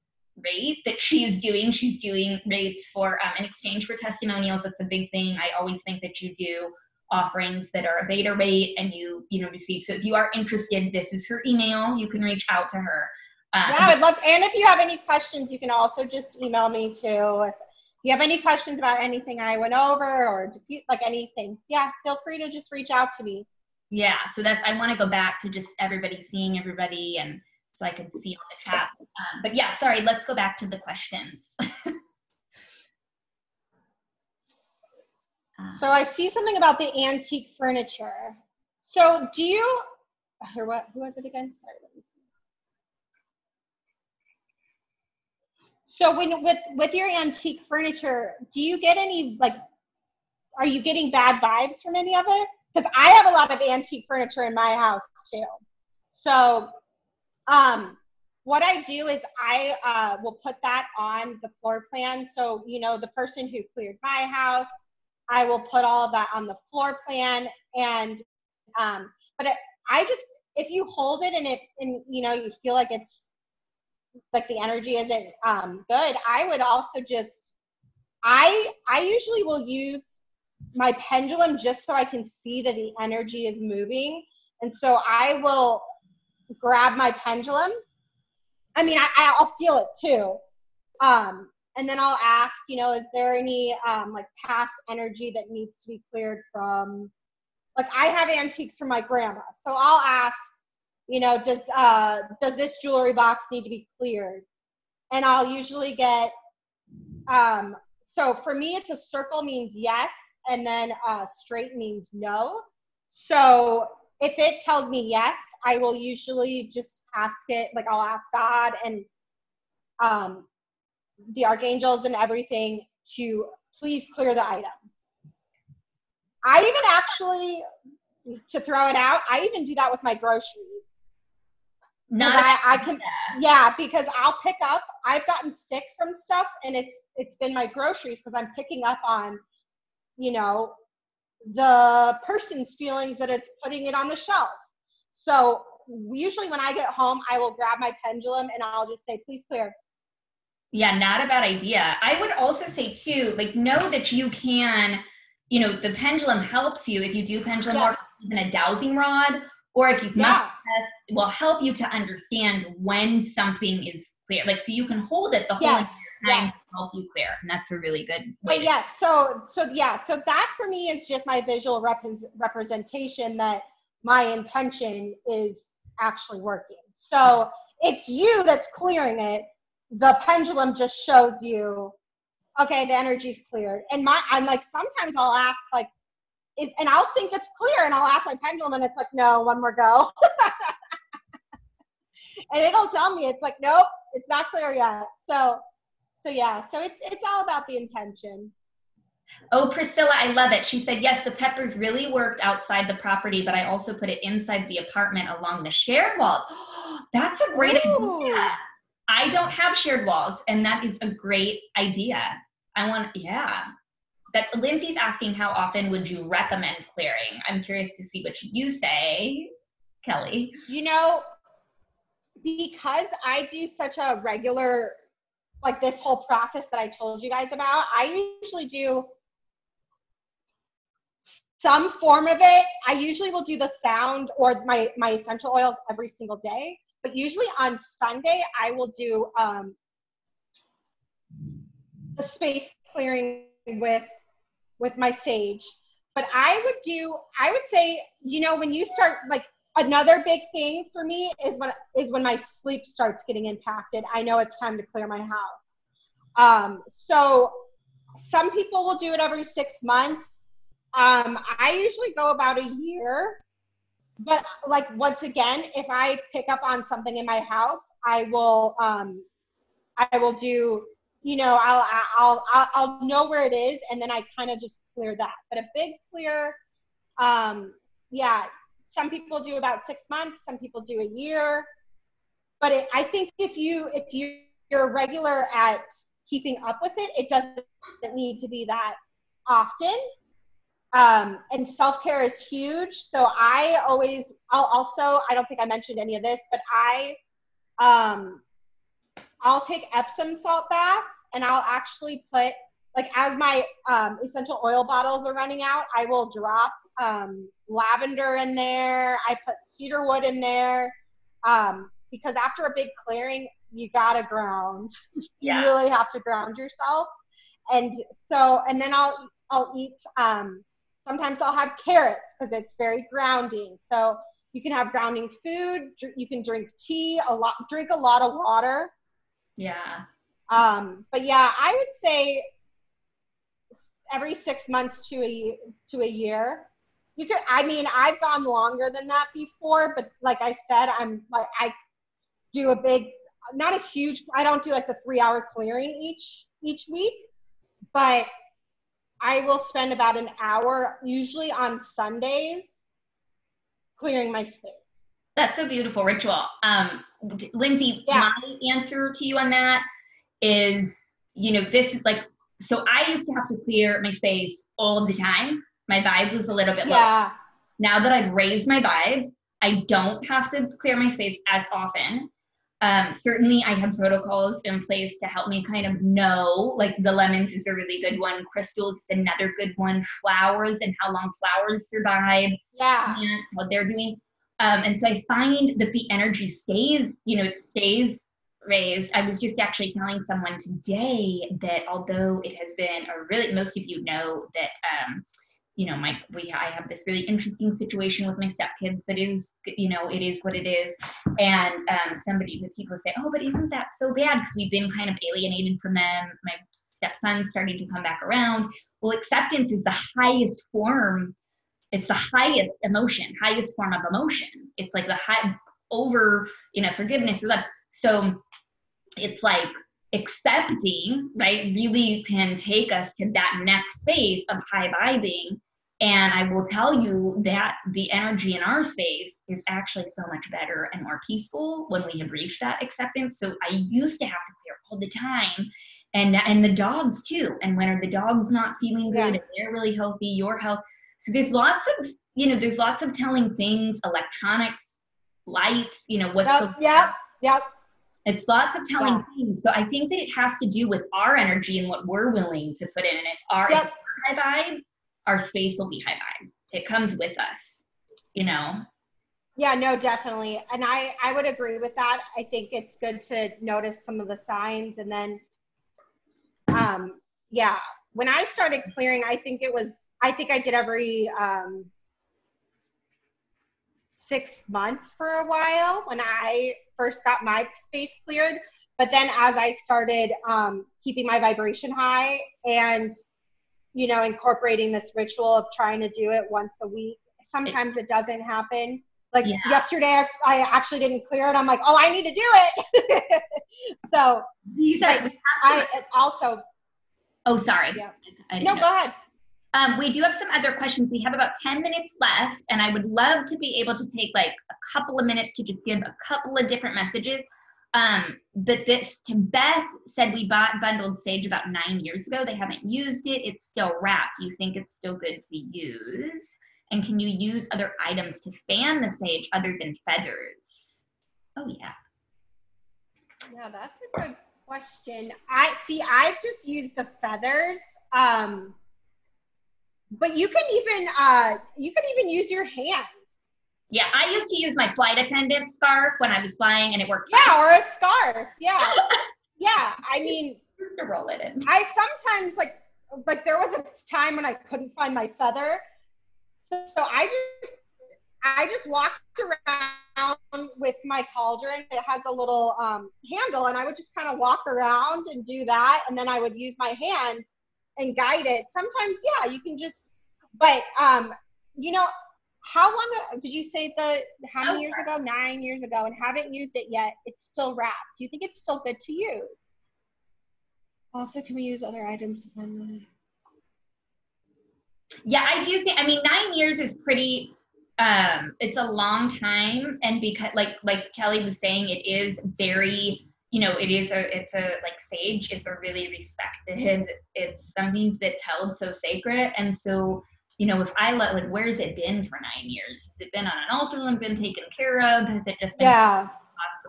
rate that she is doing. She's doing rates for in exchange for testimonials. That's a big thing. I always think that you do offerings that are a beta rate and you receive. So if you are interested, this is her email. You can reach out to her. Yeah, I would love to. And if you have any questions, you can also just email me too. If you have any questions about anything I went over or like anything, yeah, feel free to just reach out to me. Yeah, so I want to go back to just everybody seeing everybody and so I can see all the chats. But yeah, sorry, let's go back to the questions. So I see something about the antique furniture. So do you, who was it again? Sorry, let me see. So with your antique furniture, do you get any, like, are you getting bad vibes from any of it? Because I have a lot of antique furniture in my house too. So what I do is I will put that on the floor plan. So, the person who cleared my house, I will put all of that on the floor plan. And, if you hold it and you feel like it's like the energy isn't good, I would also I usually will use my pendulum just so I can see that the energy is moving. And so I will grab my pendulum. I mean, I'll feel it too. And then I'll ask, is there any like past energy that needs to be cleared from, like I have antiques from my grandma. So I'll ask, does this jewelry box need to be cleared? And I'll usually get, so for me, it's a circle means yes. And then straight means no. So if it tells me yes, I will usually just ask it, like I'll ask God and the archangels and everything to please clear the item. I even actually, to throw it out, I even do that with my groceries. Because I'll pick up, I've gotten sick from stuff and it's been my groceries because I'm picking up on the person's feelings that it's putting it on the shelf. So usually when I get home, I will grab my pendulum and I'll just say, please clear. Yeah, not a bad idea. I would also say too, like, know that you can, the pendulum helps you if you do pendulum or even a dowsing rod, or if you must test, it will help you to understand when something is clear. Like, so you can hold it the whole entire time to help you clear. And that's a really good way. But so that for me is just my visual representation that my intention is actually working. So it's you that's clearing it. The pendulum just shows you, okay, the energy's cleared. And I'm like, sometimes I'll ask like, and I'll think it's clear and I'll ask my pendulum and it's like, no, one more go. And it'll tell me, it's like, nope, it's not clear yet. So yeah, so it's all about the intention. Oh, Priscilla, I love it. She said, yes, the peppers really worked outside the property, but I also put it inside the apartment along the shared walls. That's a great idea. I don't have shared walls, and that is a great idea. Yeah. That's Lindsay's asking, how often would you recommend clearing? I'm curious to see what you say, Kelly. You know, because I do such a regular, like this whole process that I told you guys about, I usually do some form of it. I usually will do the sound or my essential oils every single day, but usually on Sunday I will do the space clearing with my sage. But I would say, you know, when you start, like, another big thing for me is when my sleep starts getting impacted. I know it's time to clear my house. So some people will do it every 6 months. I usually go about a year, but like, once again, if I pick up on something in my house, I will do, you know, I'll know where it is, and then I kind of just clear that. But a big clear, yeah, some people do about 6 months, some people do a year. But I think if you're regular at keeping up with it, it doesn't need to be that often. And self-care is huge. So I'll also, I don't think I mentioned any of this, but I'll take Epsom salt baths, and I'll actually put, like, as my essential oil bottles are running out, I will drop lavender in there. I put cedar wood in there, because after a big clearing, you gotta ground. You really have to ground yourself. And then I'll eat, sometimes I'll have carrots because it's very grounding. So you can have grounding food. You can drink tea drink a lot of water. Yeah. But yeah, I would say every 6 months to a year. You could, I mean, I've gone longer than that before, but like I said, I do not a huge, I don't do like the 3-hour clearing each week, but I will spend about an hour, usually on Sundays, clearing my space. That's a beautiful ritual. Lindsay, my answer to you on that is, you know, this is like, so I used to have to clear my space all of the time. My vibe was a little bit low. Now that I've raised my vibe, I don't have to clear my space as often. Certainly I have protocols in place to help me kind of know, like, the lemons is a really good one, crystals is another good one, flowers and how long flowers survive, plants, how they're doing. And so I find that the energy stays, you know, it stays raised. I was just actually telling someone today that although it has been most of you know that, you know, I have this really interesting situation with my stepkids that is, you know, it is what it is. And people say, oh, but isn't that so bad? Because we've been kind of alienated from them. My stepson's starting to come back around. Well, acceptance is the highest form. It's the highest form of emotion. It's like you know, forgiveness. So it's like accepting, right, really can take us to that next space of high vibing. And I will tell you that the energy in our space is actually so much better and more peaceful when we have reached that acceptance. So I used to have to clear all the time, and the dogs too. And when are the dogs not feeling good and they're really healthy, your health. So there's lots of telling things, electronics, lights, you know, it's lots of telling things. So I think that it has to do with our energy and what we're willing to put in. And if our high vibe, our space will be high vibe. It comes with us, you know? Yeah, no, definitely. And I would agree with that. I think it's good to notice some of the signs. And then, when I started clearing, I think I did every 6 months for a while when I first got my space cleared. But then as I started keeping my vibration high and, you know, incorporating this ritual of trying to do it once a week, sometimes it doesn't happen. Like yesterday, I actually didn't clear it. I'm like, oh, I need to do it. So these are, also. Oh, sorry. Yeah. No, go ahead. We do have some other questions. We have about 10 minutes left, and I would love to be able to take like a couple of minutes to just give a couple of different messages. But this, Beth said we bought bundled sage about 9 years ago. They haven't used it. It's still wrapped. Do you think it's still good to use? And can you use other items to fan the sage other than feathers? Oh, yeah. Yeah, that's a good question. I've just used the feathers. But you can even use your hand. Yeah, I used to use my flight attendant scarf when I was flying, and it worked. Yeah, or a scarf. Yeah, yeah. I mean, just to roll it in. I sometimes like there was a time when I couldn't find my feather, so I just walked around with my cauldron. It has a little handle, and I would just kind of walk around and do that, and then I would use my hand and guide it. Sometimes, yeah, you can just, but you know, how long did you say how many years ago? 9 years ago, and haven't used it yet. It's still wrapped. Do you think it's still good to use? Also, can we use other items to find the... Yeah, I do think, I mean, 9 years is pretty, it's a long time. And because like Kelly was saying, it is very, you know, it's a like sage is a really respected, it's something that's held so sacred. And so, you know, if I like, where's it been for 9 years? Has it been on an altar and been taken care of? Has it just been tossed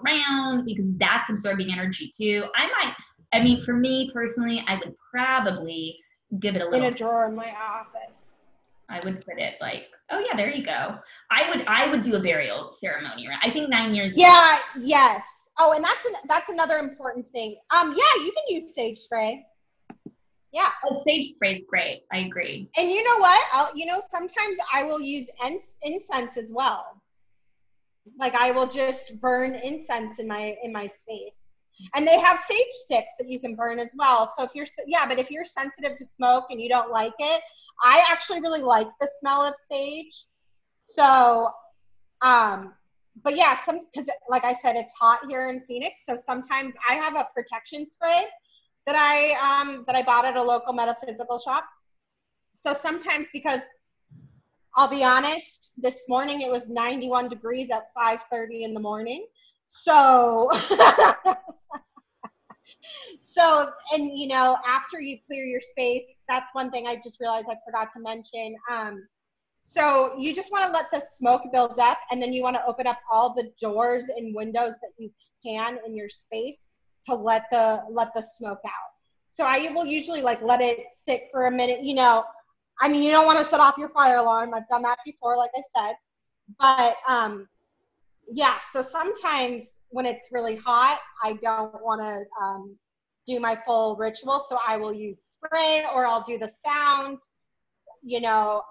around? Because that's absorbing energy too. I mean, for me personally, I would probably give it a little. In a drawer in my office. I would put it like, oh yeah, there you go. I would do a burial ceremony. Right? I think 9 years. Yeah. Yes. Oh, and that's another important thing. Yeah, you can use sage spray. Yeah. Oh, sage spray is great. I agree. And you know what? Sometimes I will use incense as well. Like I will just burn incense in my space. And they have sage sticks that you can burn as well. So if you're sensitive to smoke and you don't like it, I actually really like the smell of sage. So, but yeah, because like I said, it's hot here in Phoenix. So sometimes I have a protection spray that I bought at a local metaphysical shop. So sometimes, because I'll be honest, this morning it was 91 degrees at 5:30 in the morning. So, and you know, after you clear your space, that's one thing I just realized I forgot to mention. So you just want to let the smoke build up, and then you want to open up all the doors and windows that you can in your space to let the smoke out. So I will usually like let it sit for a minute. You know, I mean, you don't want to set off your fire alarm. I've done that before, like I said. But yeah, so sometimes when it's really hot, I don't want to do my full ritual. So I will use spray, or I'll do the sound, you know,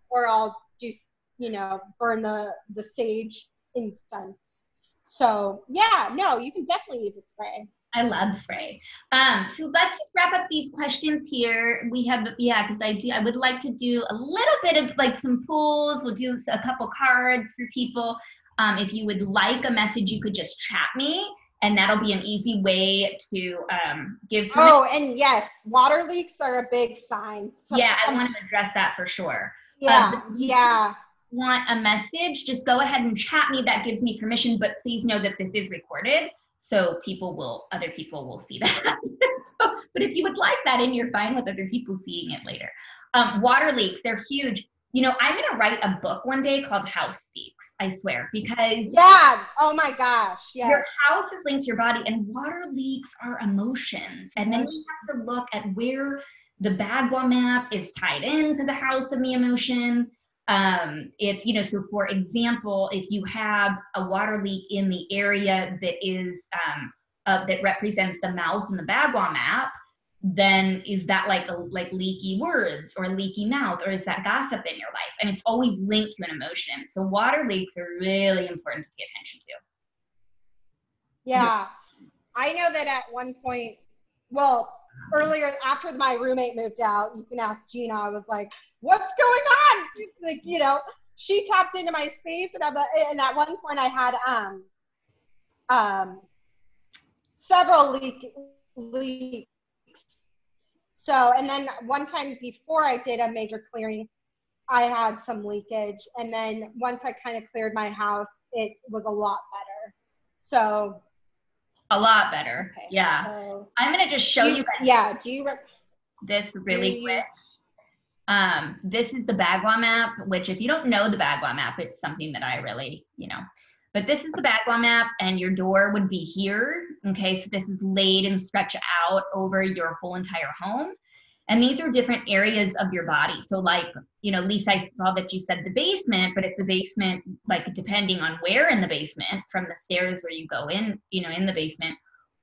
or I'll do, you know, burn the sage incense. So yeah, no, you can definitely use a spray. I love spray. So let's just wrap up these questions here. We have, because I would like to do a little bit of like some pulls. We'll do a couple cards for people. If you would like a message, you could just chat me, and that'll be an easy way to give. Oh, and yes, water leaks are a big sign. Yeah, I want to address that for sure. Yeah, Want a message, just go ahead and chat me. That gives me permission, but please know that this is recorded, so other people will see that. So, but if you would like that in, you're fine with other people seeing it later. Water leaks, they're huge. You know, I'm gonna write a book one day called House Speaks, I swear, because oh my gosh, yeah. Your house is linked to your body, and water leaks are emotions. And then you have to look at where the Bagua map is tied into the house and the emotion. It's, you know, so for example, if you have a water leak in the area that is that represents the mouth in the Bagua map, then is that like leaky words or leaky mouth, or is that gossip in your life? And it's always linked to an emotion. So water leaks are really important to pay attention to. Yeah. I know that at one point, well, earlier after my roommate moved out, you can ask Gina, I was like, what's going on? Like, you know, she tapped into my space, and at one point I had several leaks. So, and then one time before I did a major clearing, I had some leakage. And then once I kind of cleared my house, it was a lot better. So. A lot better. Okay, yeah. So I'm going to just show you guys. Yeah. This really quick. This is the Bagua map, which if you don't know the Bagua map, it's something that I really, but this is the Bagua map, and your door would be here. Okay, so this is laid and stretched out over your whole entire home. And these are different areas of your body. So like, Lisa, I saw that you said the basement, but if the basement, like depending on where in the basement, from the stairs where you go in, in the basement,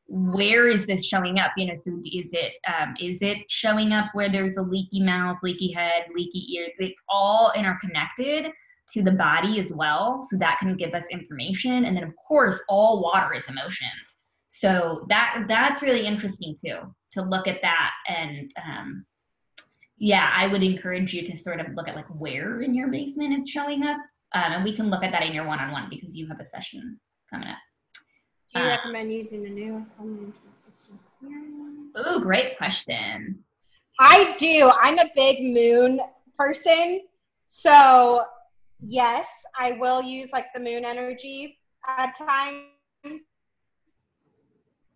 where is this showing up? So is it showing up where there's a leaky mouth, leaky head, leaky ears? It's all interconnected to the body as well. So that can give us information. And then of course, all water is emotions. So that's really interesting too, to look at that. And yeah, I would encourage you to sort of look at like where in your basement it's showing up. And we can look at that in your one-on-one because you have a session coming up. Do you recommend using the new home management system? Oh, great question. I do. I'm a big moon person. So yes, I will use like the moon energy at times.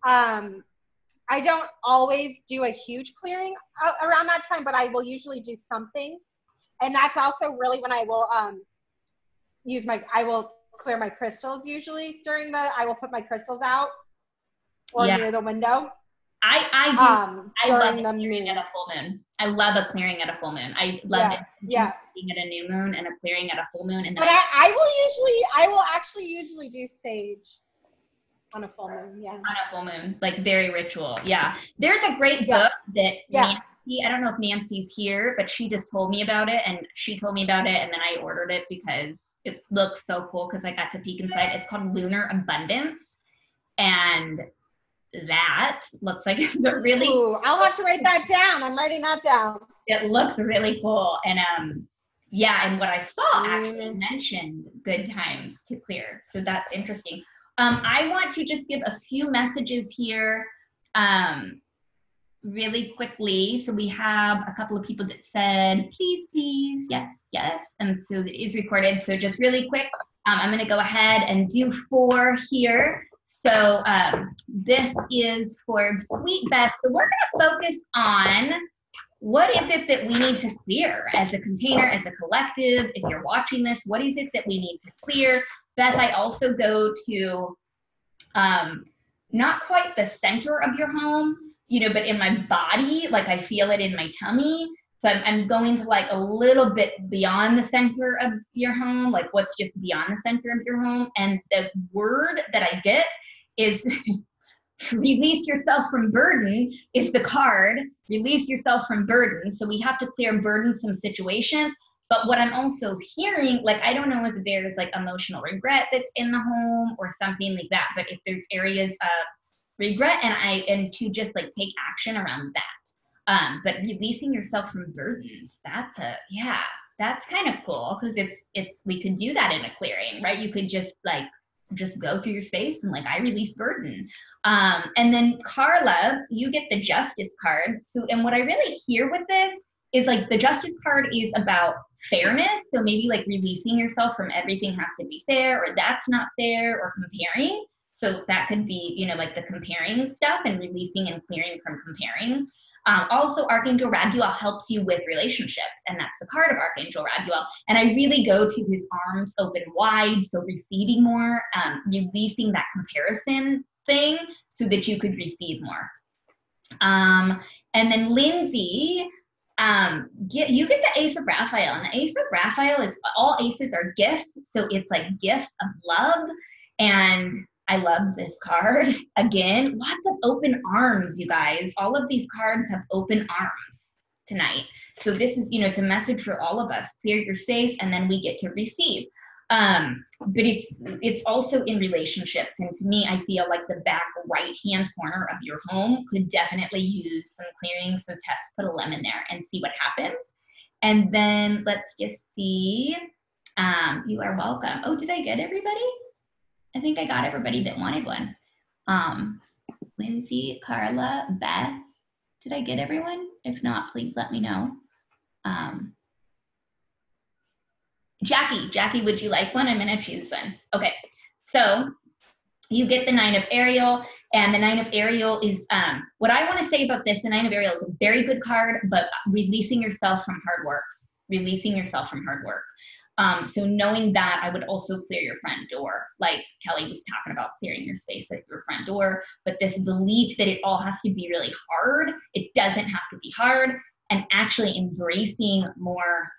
I don't always do a huge clearing around that time, but I will usually do something. And that's also really when I will I will clear my crystals usually I will put my crystals out or near the window. I do. I love a clearing at a full moon. I love a clearing at a full moon. I love it. Yeah. Being at a new moon and a clearing at a full moon. And then but I will actually usually do sage on a full moon. Yeah. On a full moon, like very ritual. Yeah. There's a great book that Nancy, I don't know if Nancy's here, but she just told me about it, and she told me about it, and then I ordered it because it looks so cool because I got to peek inside. It's called Lunar Abundance, and that looks like it's a really I'll have to write that down. I'm writing that down. It looks really cool. And and what I saw actually mentioned good times to clear. So that's interesting. I want to just give a few messages here really quickly. So we have a couple of people that said, please, please, yes. And so it is recorded. So just really quick, I'm going to go ahead and do 4 here. So this is for Sweet Beth. So we're going to focus on what is it that we need to clear as a container, as a collective. If you're watching this, what is it that we need to clear? Beth, I also go to not quite the center of your home, but in my body, like I feel it in my tummy. So I'm going to like a little bit beyond the center of your home, like what's just beyond the center of your home. And the word that I get is release yourself from burden is the card, release yourself from burden. So we have to clear burdensome situations. But what I'm also hearing, like, I don't know if there's like emotional regret that's in the home or something like that, but if there's areas of regret and to just like take action around that. But releasing yourself from burdens, that's kind of cool because we could do that in a clearing, right? You could just go through your space and like, I release burden. And then Carla, you get the justice card. So, and what I really hear with this is like the justice card is about fairness. So maybe like releasing yourself from everything has to be fair or that's not fair or comparing. So that could be, like the comparing stuff and releasing and clearing from comparing. Also, Archangel Raguel helps you with relationships, and that's the card of Archangel Raguel. And I really go to his arms open wide, so receiving more, releasing that comparison thing so that you could receive more. And then Lindsay, you get the Ace of Raphael, and the Ace of Raphael is all aces are gifts, so it's like gifts of love. And I love this card. Again, lots of open arms, you guys. All of these cards have open arms tonight. So this is, it's a message for all of us. Clear your space, and then we get to receive. But it's also in relationships. And to me, I feel like the back right-hand corner of your home could definitely use some clearing. So Tess, put a lemon there and see what happens. And then let's just see. You are welcome. Oh, did I get everybody? I think I got everybody that wanted one. Lindsay, Carla, Beth. Did I get everyone? If not, please let me know. Jackie, would you like one? I'm gonna choose one. Okay, so you get the 9 of Ariel, and the 9 of Ariel is, what I wanna say about this, the 9 of Ariel is a very good card, but releasing yourself from hard work, so knowing that, I would also clear your front door, like Kelly was talking about clearing your space at your front door, but this belief that it all has to be really hard, it doesn't have to be hard, and actually embracing more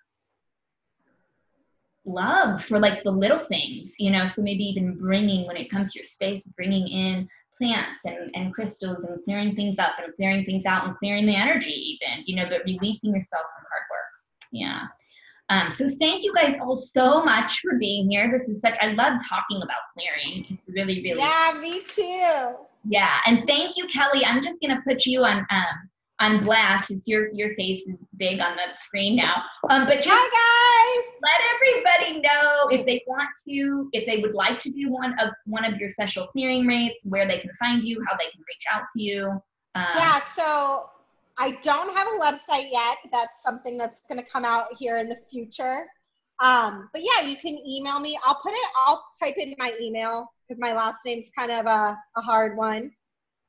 love for like the little things, so maybe even bringing, when it comes to your space, bringing in plants and crystals and clearing things up and clearing things out and clearing the energy even, but releasing yourself from hard work. Yeah. So thank you guys all so much for being here. This is I love talking about clearing. It's really, really. Yeah, me too. Yeah. And thank you, Kelly. I'm just going to put you on blast. It's your face is big on the screen now. But just hi guys. Let everybody know if they would like to do one of your special clearing rates, where they can find you, how they can reach out to you. Yeah, so I don't have a website yet. That's something that's going to come out here in the future. But yeah, you can email me. I'll type in my email because my last name's kind of a hard one.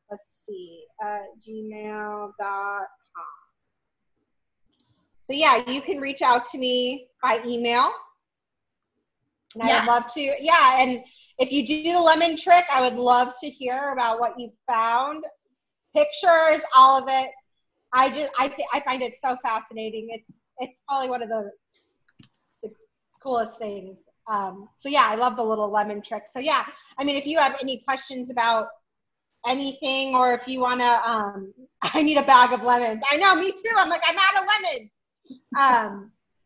Let's see, gmail.com. So yeah, you can reach out to me by email. And I would love to, and if you do the lemon trick, I would love to hear about what you found. Pictures, all of it. I find it so fascinating. It's probably one of the coolest things. So yeah, I love the little lemon trick. So yeah, I mean, if you have any questions about anything, or if you want to, I need a bag of lemons. I know, me too. I'm like, I'm out of lemons.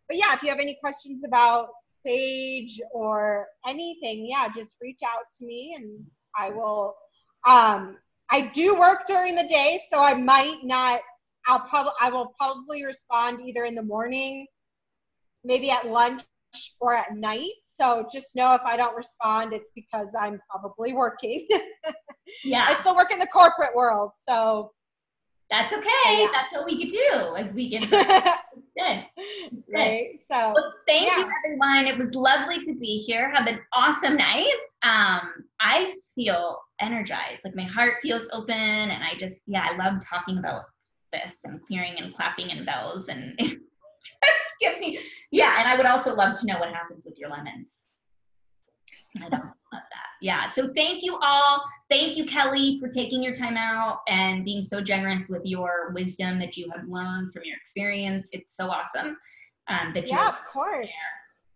But yeah, if you have any questions about sage or anything, yeah, just reach out to me and I will. I do work during the day, so I might not. I will probably respond either in the morning, maybe at lunch, or at night. So just know if I don't respond, it's because I'm probably working. Yeah. I still work in the corporate world, so. That's okay. Yeah. That's what we could do as we get good. Right. So well, thank you, everyone. It was lovely to be here. Have an awesome night. I feel energized, like my heart feels open, and I love talking about this and clearing and clapping and bells, and it just gives me, and I would also love to know what happens with your lemons. I don't love that. Yeah, so thank you all. Thank you, Kelly, for taking your time out and being so generous with your wisdom that you have learned from your experience. It's so awesome. Of course.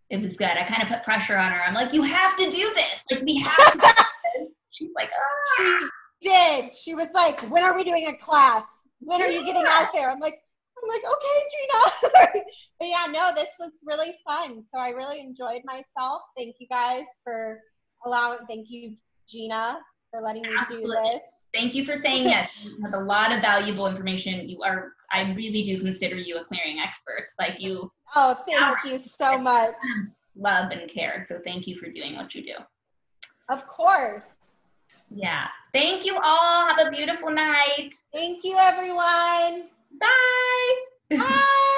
It was good. I kind of put pressure on her. I'm like, you have to do this. Like, we have to do this. She's like, She did. She was like, when are we doing a class? When are you getting out there? I'm like, okay, Gina. But yeah, no, this was really fun. So I really enjoyed myself. Thank you guys for thank you, Gina, for letting me do this. Thank you for saying yes. You have a lot of valuable information. I really do consider you a clearing expert. Like you. Oh, thank you so much. Love and care. So thank you for doing what you do. Of course. Yeah. Thank you all. Have a beautiful night. Thank you, everyone. Bye. Bye.